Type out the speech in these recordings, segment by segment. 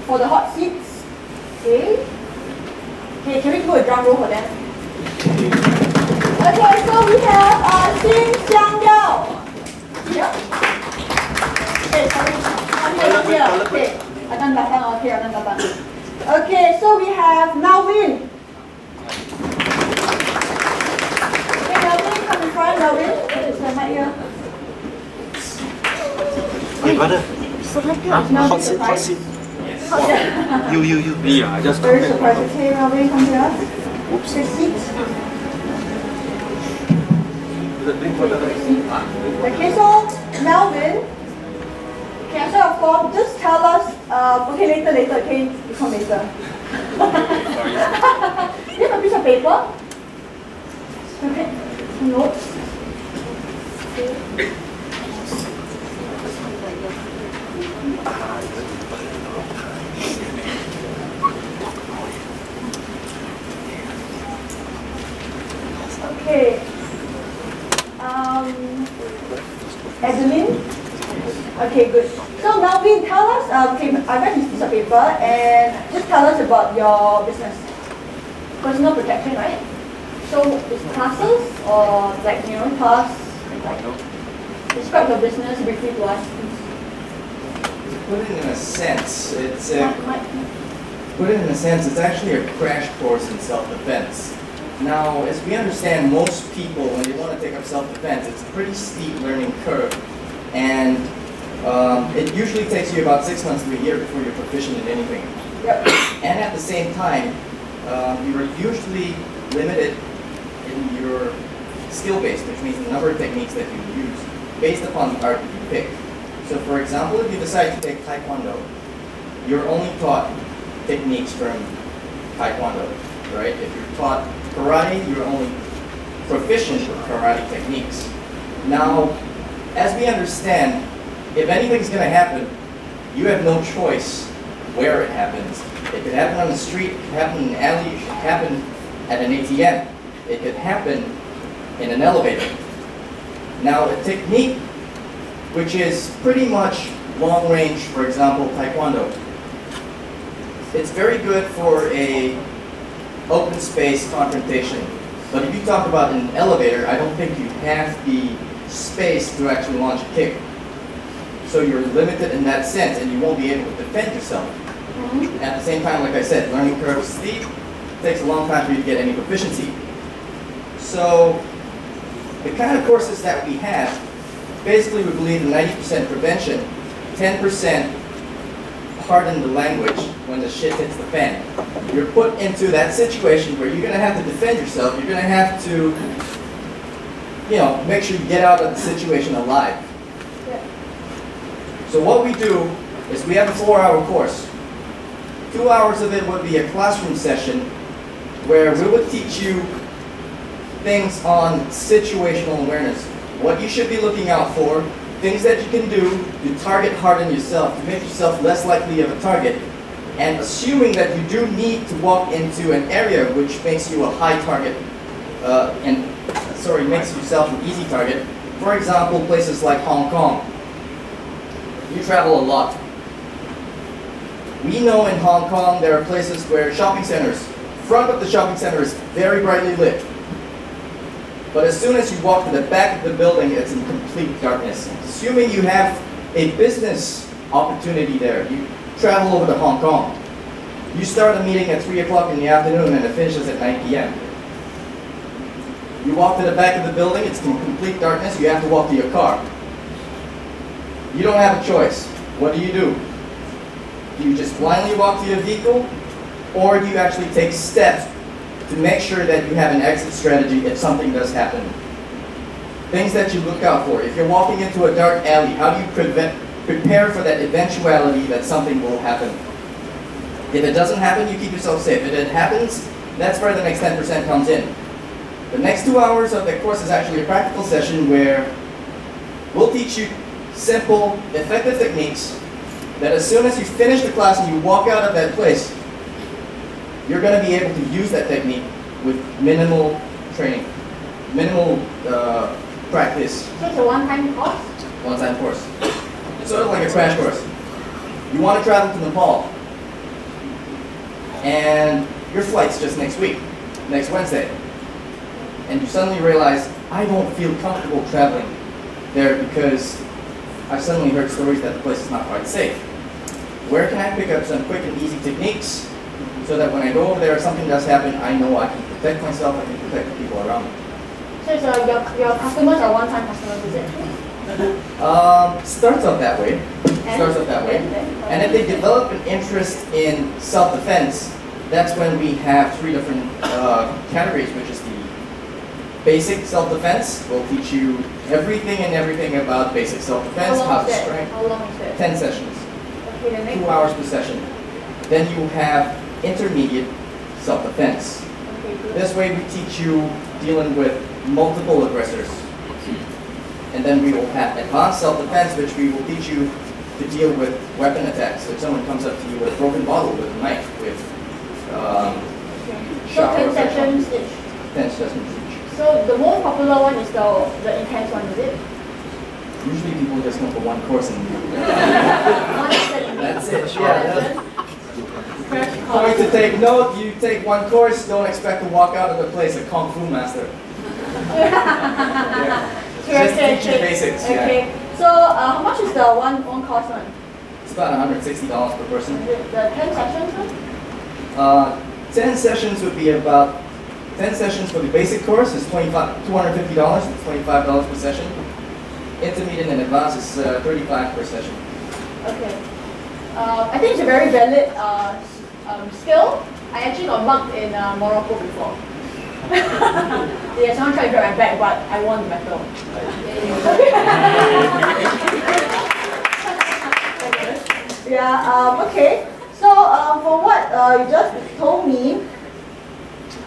for the hot seats. Okay. Okay, can we do a drum roll for them? Okay, so we have Pam Siow. Here. Okay, sorry. Here. Okay. Adan datang. Okay, Adan datang. Okay, so we have Melvin. Okay, Melvin, come in front, Melvin. It's the mic here. Hey, brother. Hot seat, hot seat. You. Yeah, I just very surprised. Okay, Melvin, come here. Oops. Your seat. Okay, so Melvin, okay, answer your form. Just tell us. Okay, later. Okay, you come later. You have a piece of paper. Okay, some notes. Okay. Okay. Adeline? Okay, good. So Melvin, tell us, okay, I read this piece of paper and just tell us about your business. Personal protection, right? So it's classes or like, class, like, describe your business briefly to us, please. Put it in a sense, it's actually a crash course in self-defense. Now, as we understand, most people, when they want to take up self-defense, it's a pretty steep learning curve, and it usually takes you about 6 months to a year before you're proficient in anything. Yep. And at the same time, you're usually limited in your skill base, which means the number of techniques that you use, based upon the art that you pick. So for example, if you decide to take Taekwondo, you're only taught techniques from Taekwondo, right? If you're taught karate, you're only proficient with karate techniques. Now, as we understand, if anything's going to happen, you have no choice where it happens. It could happen on the street, it could happen in an alley, it could happen at an ATM, it could happen in an elevator. Now, a technique which is pretty much long range, for example, Taekwondo, it's very good for a open space confrontation. But if you talk about an elevator, I don't think you have the space to actually launch a kick. So you're limited in that sense, and you won't be able to defend yourself. At the same time, like I said, learning curve is steep. It takes a long time for you to get any proficiency. So the kind of courses that we have, basically we believe in 90% prevention, 10% harden the language when the shit hits the fan. You're put into that situation where you're going to have to defend yourself. You're going to have to, make sure you get out of the situation alive. So what we do is we have a 4-hour course. 2 hours of it would be a classroom session where we would teach you things on situational awareness. What you should be looking out for, things that you can do to target harden yourself, to make yourself less likely of a target, and assuming that you do need to walk into an area which makes you a high target, makes yourself an easy target. For example, places like Hong Kong. You travel a lot. We know in Hong Kong there are places where shopping centers, front of the shopping center is very brightly lit. But as soon as you walk to the back of the building, it's in complete darkness. Assuming you have a business opportunity there, you travel over to Hong Kong. You start a meeting at 3 o'clock in the afternoon and it finishes at 9 p.m. You walk to the back of the building, it's in complete darkness, you have to walk to your car. You don't have a choice. What do? Do you just blindly walk to your vehicle, or do you actually take steps to make sure that you have an exit strategy if something does happen? Things that you look out for. If you're walking into a dark alley, how do you prepare for that eventuality that something will happen? If it doesn't happen, you keep yourself safe. If it happens, that's where the next 10% comes in. The next 2 hours of the course is actually a practical session where we'll teach you simple, effective techniques that as soon as you finish the class and you walk out of that place, you're going to be able to use that technique with minimal training, minimal practice. So it's a one-time course? One-time course. It's sort of like a crash course. You want to travel to Nepal. and your flight's just next week, next Wednesday. And you suddenly realize, I don't feel comfortable traveling there because I've suddenly heard stories that the place is not quite safe. Where can I pick up some quick and easy techniques so that when I go over there, if something does happen, I know I can protect myself, I can protect the people around me. So your customers are one-time customers, is it? Starts off that way. And if they develop an interest in self-defense, that's when we have three different categories, which is the basic self-defense. We'll teach you everything about basic self-defense, how to strike. How long is it? 10 sessions. Okay, the next 2 hours per session. Then you have intermediate self-defense. Okay, good. This way we teach you dealing with multiple aggressors. And then we will have advanced self-defense, which we will teach you to deal with weapon attacks. So if someone comes up to you with a broken bottle, with a knife, with So 10 sessions each. 10 sessions each. So the most popular one is the intense one, is it? Usually people just come for one course and That's it. Yeah. Going to take note, you take one course, don't expect to walk out of the place a Kung Fu master. Yeah. Just teach you basics. Okay. Yeah. So how much is the one course one? It's about $160 per person. The 10 sessions one? 10 sessions would be about 10 sessions for the basic course is $250. It's $25 per session. Intermediate and advanced is $35 per session. Okay. I think it's a very valid skill. I actually got mugged in Morocco before. Yeah, someone tried to grab my back, but I won the battle. Yeah, okay. So for what you just told me,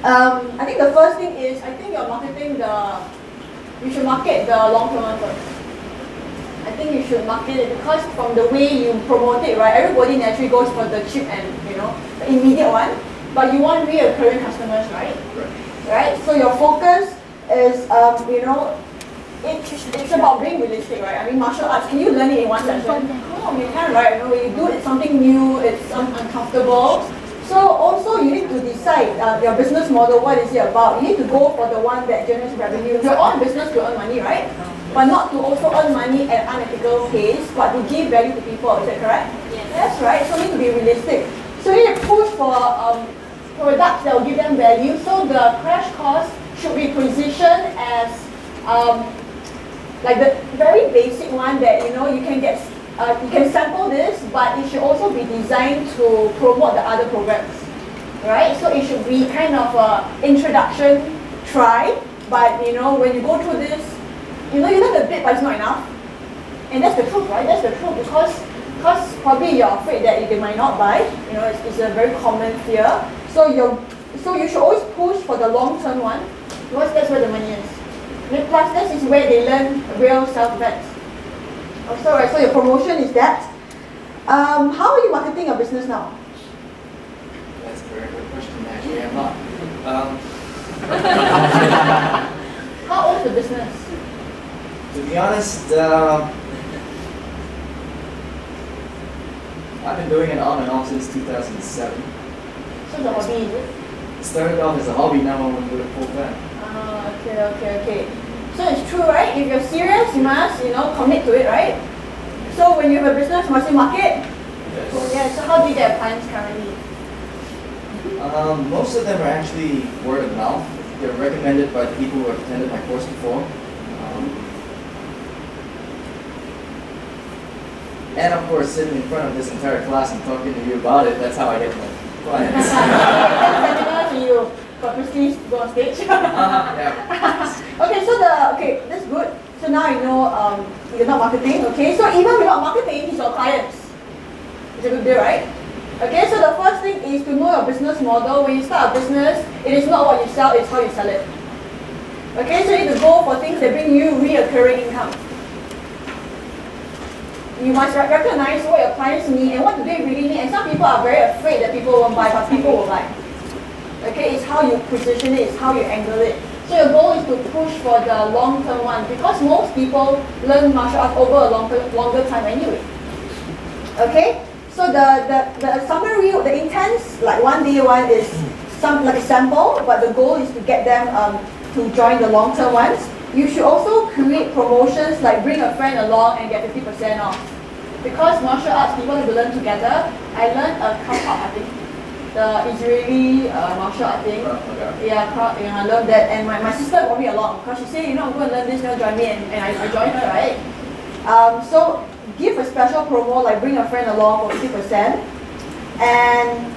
I think the first thing is, I think you're marketing you should market the long-term one first. I think you should market it because from the way you promote it, right, everybody naturally goes for the cheap and, the immediate one, but you want reoccurring customers, right? Right? So your focus is, it's about being realistic, right? I mean, martial arts, can you learn it in one session? No, you can't, right? When you do it, it's something new, it's uncomfortable. So also you need to decide your business model, what is it about? You need to go for the one that generates revenue. You're on business to earn money, right? But not to also earn money at unethical pace, but to give value to people, is that correct? Yes. That's right, so you need to be realistic. So you need to push for products that will give them value. So the crash course should be positioned as like the very basic one that you can get. You can sample this, but it should also be designed to promote the other programs, right? So it should be kind of an introduction try, but when you go through this, you learn a bit, but it's not enough. And that's the truth, right? That's the truth because probably you're afraid that they might not buy. It's a very common fear. So you should always push for the long-term one because that's where the money is. And plus, this is where they learn real self-defense. So your promotion is that. How are you marketing your business now? That's a very good question. Actually, I'm not. How old is the business? To be honest, I've been doing it on and off since 2007. So the hobby, is it? It started off as a hobby, now I want to do it full time. Okay. So it's true, right? If you're serious, you must, commit to it, right? So when you have a business, must you market? Yes. So, yeah, so how do you get clients currently? Most of them are actually word of mouth. They're recommended by the people who have attended my course before. And of course, sitting in front of this entire class and talking to you about it, that's how I get my clients. So you purposely go on stage? Yeah. Okay, that's good. So now you know you're not marketing, okay? So even without marketing, he's your clients. It's a good deal, right? Okay, so the first thing is to know your business model. When you start a business, it is not what you sell, it's how you sell it. Okay, so you need to go for things that bring you reoccurring income. You must recognize what your clients need and what do they really need. And some people are very afraid that people won't buy, but people will buy. Okay, it's how you position it, it's how you angle it. So your goal is to push for the long-term one because most people learn martial arts over a longer time anyway. Okay, So the summary, the intense, like 1-day one is like a sample, but the goal is to get them to join the long-term ones. You should also create promotions like bring a friend along and get 50% off. Because martial arts, people have to learn together. I learned a kickstart, I think. The Israeli martial art thing. Yeah, I learned that. And my sister brought me along because she said, I'm going to learn this, join me. And I joined her, right? So give a special promo like bring a friend along for 50%. And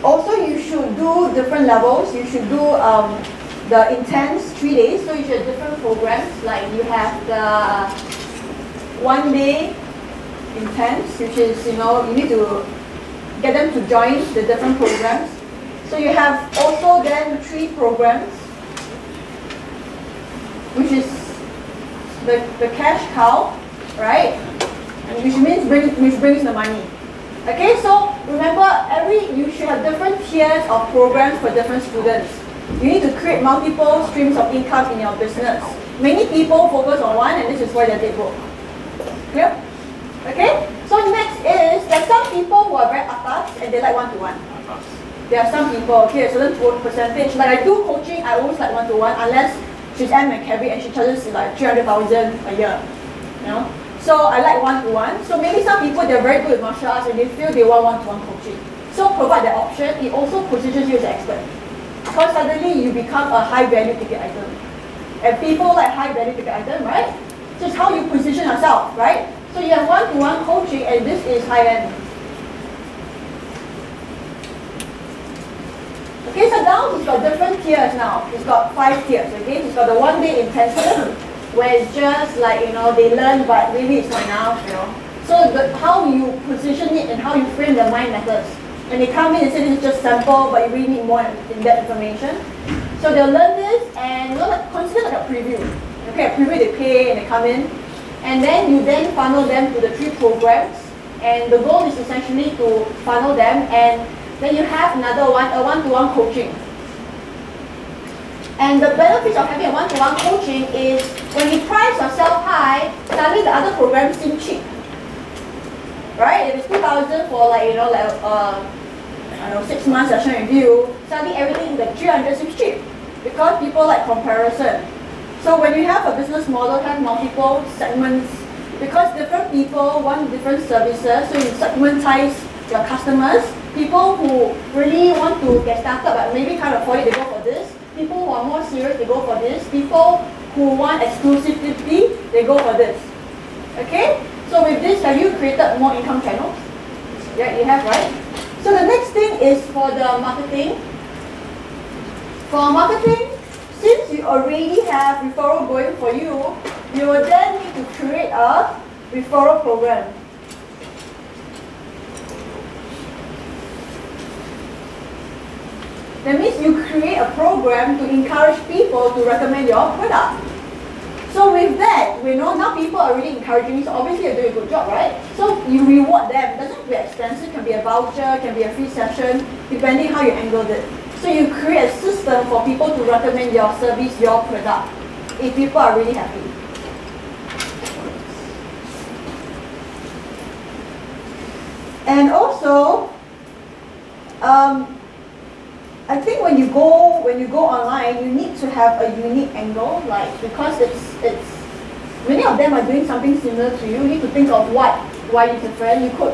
also you should do different levels. You should do the intense 3 days. So you should have different programs. Like you have the 1-day intense, which is, you need to get them to join the different programs. So you have also then 3 programs, which is the cash cow, right? And which brings the money. Okay, so remember you should have different tiers of programs for different students. You need to create multiple streams of income in your business. Many people focus on one, and this is why they're broke. Clear? Okay? So next is, there's some people who are very atas and they like one-to-one. There are some people, okay, a certain percentage. Like I do coaching, I always like one-to-one, unless she's Anne McCabe and she charges like 300,000 a year. So I like one-to-one. So maybe some people, they're very good at martial arts and they feel they want one-to-one coaching. So provide that option, it also positions you as an expert. Because suddenly you become a high-value ticket item. And people like high-value ticket item, right? Just how you position yourself, right? So you have one-to-one coaching, and this is high-end. Okay, so now it's got different tiers now. It's got 5 tiers, okay? It's got the 1-day intensive, where it's just like, they learn, but really it's not enough, So how you position it and how you frame the mind matters. And they come in and say this is just sample, but you really need more in-depth information. So they'll learn this, and consider like a preview. Okay, a preview, they pay and they come in. And then you then funnel them to the 3 programs. And the goal is essentially to funnel them, and then you have another one, a one-to-one coaching. And the benefits of having a one-to-one coaching is when you price yourself high, suddenly the other programs seem cheap. Right? If it's 2,000 for I don't know, 6 months session review, suddenly everything the 300 seems cheap. Because people like comparison. So when you have a business model, have multiple segments, because different people want different services, so you segmentize your customers. People who really want to get started but maybe can't afford it, they go for this. People who are more serious, they go for this. People who want exclusivity, they go for this. Okay? So with this, have you created more income channels? Yeah, you have, right? So the next thing is for the marketing. For marketing, since you already have referral going for you, you will then need to create a referral program. That means you create a program to encourage people to recommend your product. So with that, we know now people are really encouraging you, so obviously you're doing a good job, right? So you reward them. It doesn't have to be expensive, it can be a voucher, it can be a free session, depending how you angle it. So you create a system for people to recommend your service, your product, if people are really happy. And also, I think when you go online, you need to have a unique angle, like because it's many of them are doing something similar to you. You need to think of why you're different. You could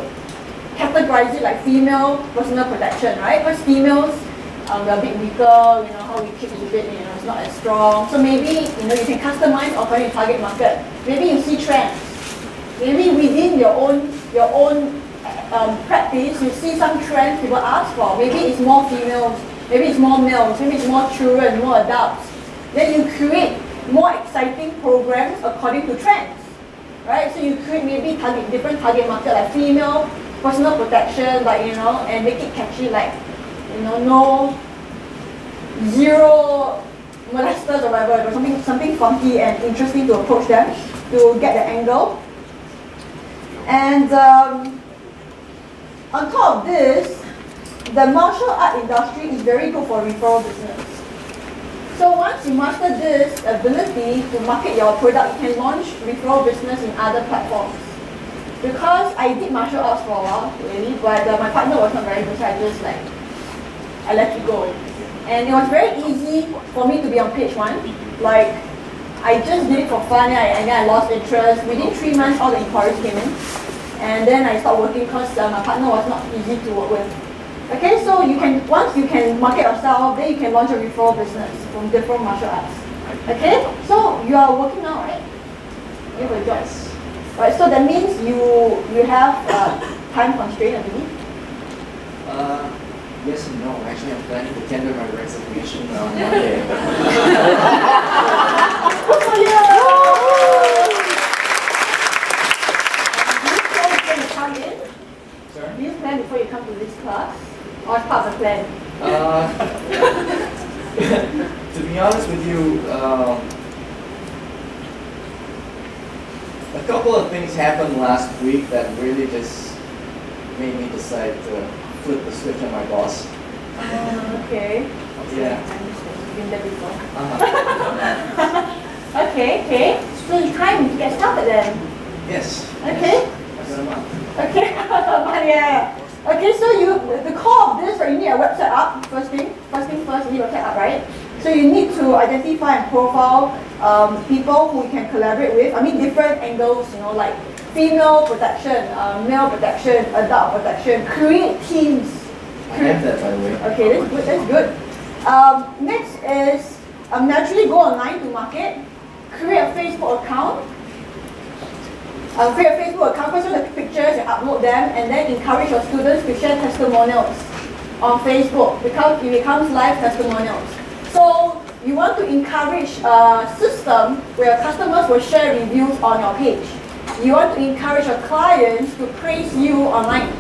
categorize it like female personal protection, right? Because females they're a bit weaker, how we kick is a bit, it's not as strong. So maybe you can customize according to target market. Maybe you see trends. Maybe within your own practice, you see some trends people ask for. Maybe it's more females. Maybe it's more males, maybe it's more children, more adults. Then you create more exciting programs according to trends, right? So you create maybe different target market, like female, personal protection, and make it catchy, like, no, zero molesters or whatever, something funky and interesting to approach them to get the angle. And on top of this, the martial art industry is very good for referral business. So once you master this ability to market your product, you can launch referral business in other platforms. because I did martial arts for a while, really, but my partner was not very good, so I just like, I let it go. And it was very easy for me to be on page 1. Like, I just did it for fun, and then I lost interest. Within 3 months, all the inquiries came in. And then I stopped working because my partner was not easy to work with. Okay, so you can, once you can market yourself, then you can launch a referral business from different martial arts. Okay, so you are working now, right? You have a job. Right, so that means you have time constraint, I believe. Yes and no. Actually, I'm planning to tender my resignation on Monday. Good for you! Come in? Sorry? Do you plan before you come to this class? Or it's part of the plan? To be honest with you, a couple of things happened last week that really just made me decide to flip the switch on my boss. Okay. Yeah. You've been there before. Uh-huh. Okay. So it's time to get started then. Yes. Okay. I've got a month. Okay, yeah. Okay, so the core of this, right, you need a website up, first thing first, you need a website up, right? So you need to identify and profile people who you can collaborate with. I mean, different angles, like female protection, male protection, adult protection, create teams. I have that, by the way. Okay, that's good. Next is naturally go online to market, create a Facebook account. Create a Facebook account, first the pictures and upload them, and then encourage your students to share testimonials on Facebook because it becomes live testimonials. So you want to encourage a system where customers will share reviews on your page. You want to encourage your clients to praise you online.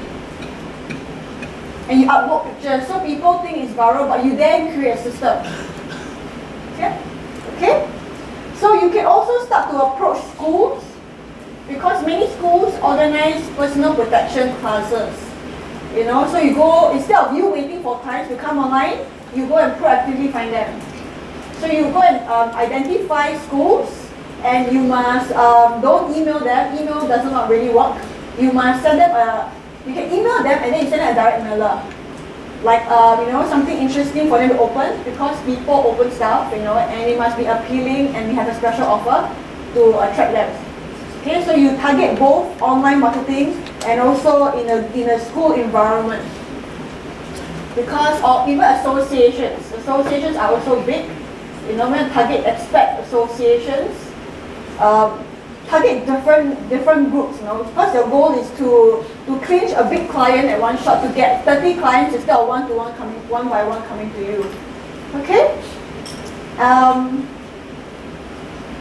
And you upload pictures so people think it's viral, but you then create a system. Okay? So you can also start to approach schools, because many schools organize personal protection classes. So you go, instead of you waiting for clients to come online, you go and proactively find them. So you go and identify schools, and you must, don't email them, email does not really work. You must send them you can email them and then you send them a direct mailer. Like, something interesting for them to open, because people open stuff, and it must be appealing, and we have a special offer to attract them. Okay, so you target both online marketing and also in a school environment. Because of even associations are also big. When target expert associations, target different groups. Because your goal is to clinch a big client at one shot, to get 30 clients instead of one by one coming to you. Okay.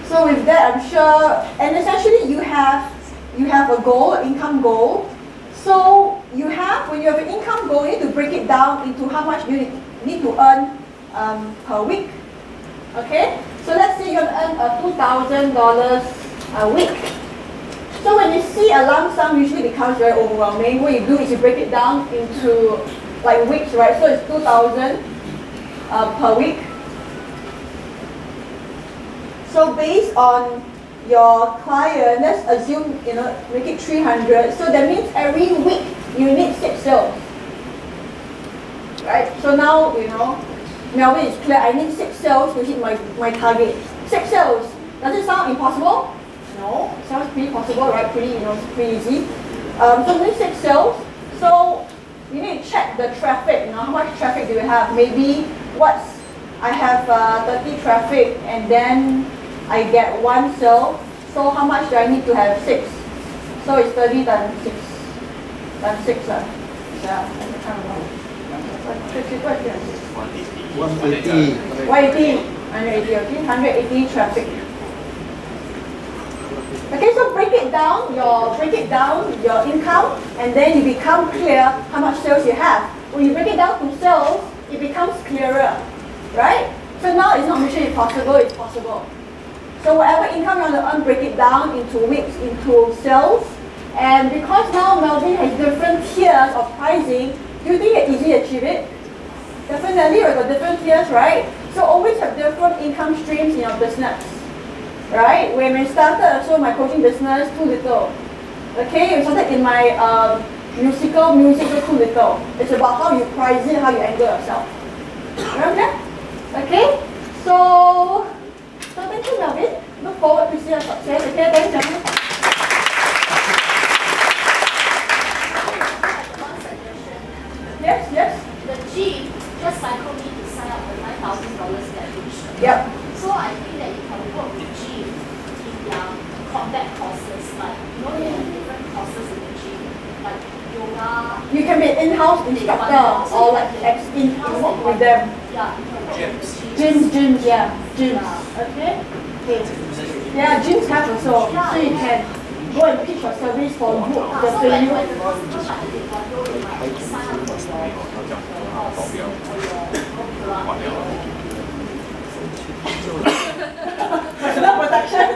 So with that, I'm sure, and essentially you have a goal, income goal. So when you have an income goal, you need to break it down into how much you need to earn per week. Okay? So let's say you earn $2,000 a week. So when you see a lump sum, usually becomes very overwhelming. What you do is you break it down into like weeks, right? So it's 2,000 per week. So based on your client, let's assume, make it 300. So that means every week you need 6 sales. Right? So now, Melvin is clear, I need 6 sales to hit my target. 6 sales. Does it sound impossible? No, it sounds pretty possible, right? Pretty easy. So we need 6 sales. So you need to check the traffic, how much traffic do you have? Maybe I have 30 traffic, and then I get 1 sale. So how much do I need to have? 6. So it's 30 times 6. Times 6. Yeah, I can't remember. 180. 180, okay? 180 traffic. Okay, so break it down your income, and then you become clear how much sales you have. When you break it down to sales, it becomes clearer, right? So now it's not mission impossible, it's possible. So whatever income you want to earn, break it down into weeks, into sales. And because now Melvin has different tiers of pricing, do you think it's easy to achieve it? Definitely, we've got different tiers, right? So always have different income streams in your business, right? When we started, so my coaching business, too little. Okay, it's something in my musical too little. It's about how you price it, how you angle yourself. Remember? Okay? So thank you, Melvin. Look forward to see your success. Okay, thanks, Melvin. One suggestion. Yes. The gym just cycle me to sign up for $9,000 membership. Yep. So I think that you can work with gym in their combat courses. Like, they have different courses in the gym. Like yoga. You can be in-house instructor or like in with them. Yeah, you can work with the Gyms, okay? Yeah, gyms have also, so you can go and pitch your service for group, the So venue. when the customer like they bundle, they might sign up for your Personal protection.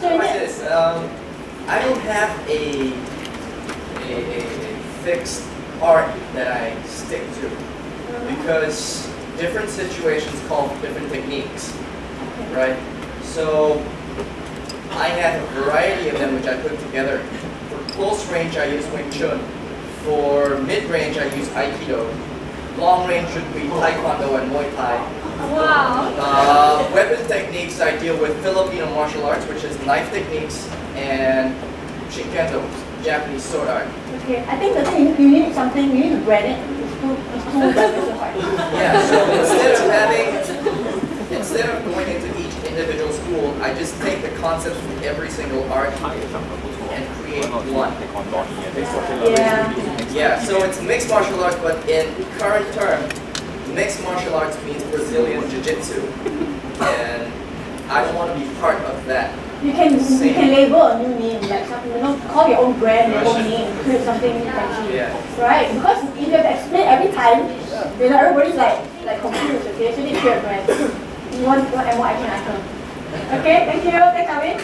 So you Like need, this, I don't have a fixed art that I stick to because different situations call for different techniques, right? So I have a variety of them which I put together. For close range, I use Wing Chun. For mid range, I use Aikido. Long range would be Taekwondo and Muay Thai. Wow. Weapon techniques, I deal with Filipino martial arts, which is knife techniques, and Shinkendo, Japanese sword art. okay, I think the thing you need something, you need to brand it. It's too diversified. Yeah, so instead of going into each individual school, I just take the concepts from every single art and create one. Yeah. Yeah, so it's mixed martial arts, but in current term, mixed martial arts means Brazilian Jiu-Jitsu. And I don't want to be part of that. You can label a new name, like something, call your own brand, your own name, create something catchy. Yeah. Right? Because if you have to explain every time, everybody's like confused, okay? So you need to create a brand. You want more action item. Okay, thank you. Thanks, Melvin.